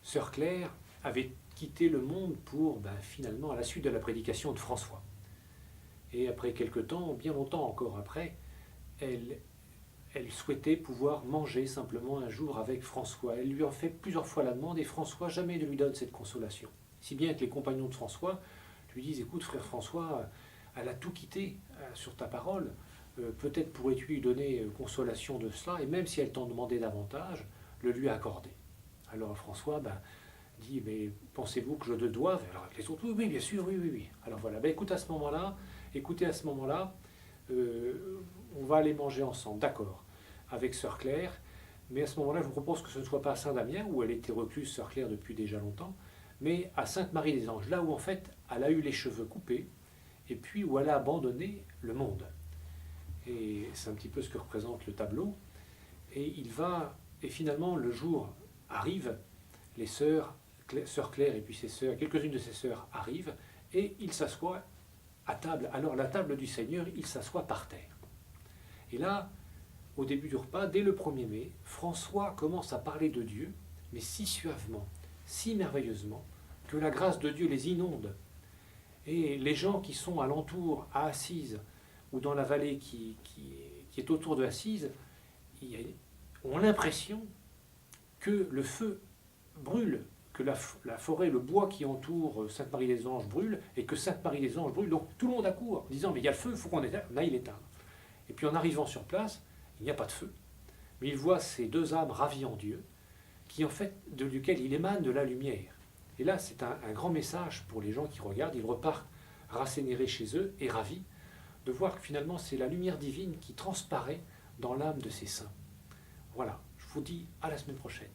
Sœur Claire avait quitté le monde pour, finalement, à la suite de la prédication de François. Et après quelque temps, bien longtemps encore après, elle souhaitait pouvoir manger simplement un jour avec François. Elle lui en fait plusieurs fois la demande et François jamais ne lui donne cette consolation. Si bien que les compagnons de François lui disent: écoute frère François, elle a tout quitté sur ta parole, peut-être pourrais-tu lui donner consolation de cela, et même si elle t'en demandait davantage, le lui accorder. Alors François dit: mais pensez-vous que je le doive? Alors les autres: oui, oui, bien sûr, oui, oui, oui. Alors voilà, écoutez à ce moment-là, on va aller manger ensemble, d'accord, avec Sœur Claire, mais à ce moment-là, je vous propose que ce ne soit pas à Saint-Damien, où elle était recluse, Sœur Claire, depuis déjà longtemps, mais à Sainte-Marie-des-Anges, là où en fait elle a eu les cheveux coupés, et puis où elle a abandonné le monde. Et c'est un petit peu ce que représente le tableau. Et finalement, le jour arrive, les sœurs, Sœur Claire et puis ses sœurs, quelques-unes de ses sœurs arrivent, et ils s'assoient à table. Alors la table du Seigneur, ils s'assoient par terre. Et là, au début du repas, dès le 1er mai, François commence à parler de Dieu, mais si suavement, si merveilleusement, que la grâce de Dieu les inonde. Et les gens qui sont alentour, à Assise, ou dans la vallée qui est autour de Assise, ont l'impression que le feu brûle, que la forêt, le bois qui entoure Sainte-Marie-des-Anges brûle, et que Sainte-Marie-des-Anges brûle. Donc tout le monde accourt, en disant: mais il y a le feu, il faut qu'on aille l'éteindre. Et puis en arrivant sur place, il n'y a pas de feu. Mais il voit ces deux âmes ravies en Dieu, qui en fait, duquel il émane de la lumière. Et là, c'est un grand message pour les gens qui regardent. Ils repartent rassénérés chez eux et ravis de voir que finalement c'est la lumière divine qui transparaît dans l'âme de ces saints. Voilà, je vous dis à la semaine prochaine.